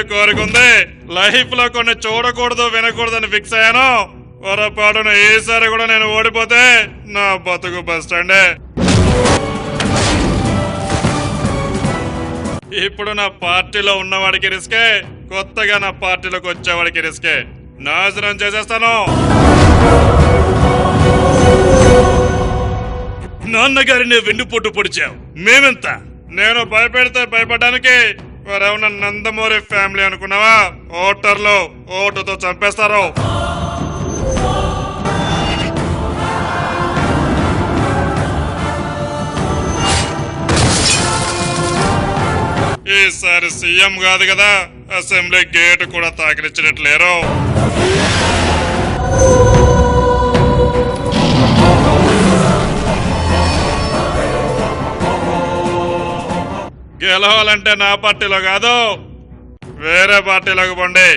చూడాలని కోరుకుంది. లైఫ్ లో కొన్ని చూడకూడదు వినకూడదని ఫిక్స్ అయ్యాను. పొరపాటున ఈసారి కూడా నేను ఓడిపోతే నా బతుకు బస్ స్టాండే. ఇప్పుడు నా పార్టీలో ఉన్నవాడికి రిస్కే, కొత్తగా నా పార్టీలోకి వచ్చేవాడికి రిస్కే. నాశనం చేసేస్తాను. నాన్నగారిని వెన్నుపోటు పొడిచావు, మేమెంత? నేను భయపెడితే భయపడడానికి వారేమన్నా నందమూరి ఫ్యామిలీ అనుకున్నావా? ఓటర్లు ఓటుతో చంపేస్తారు. ఈసారి సీఎం కాదు కదా, అసెంబ్లీ గేట్ కూడా తాకినిచ్చినట్లేరు. గెలవాలంటే నా పార్టీలో కాదు, వేరే పార్టీలోకి పండి.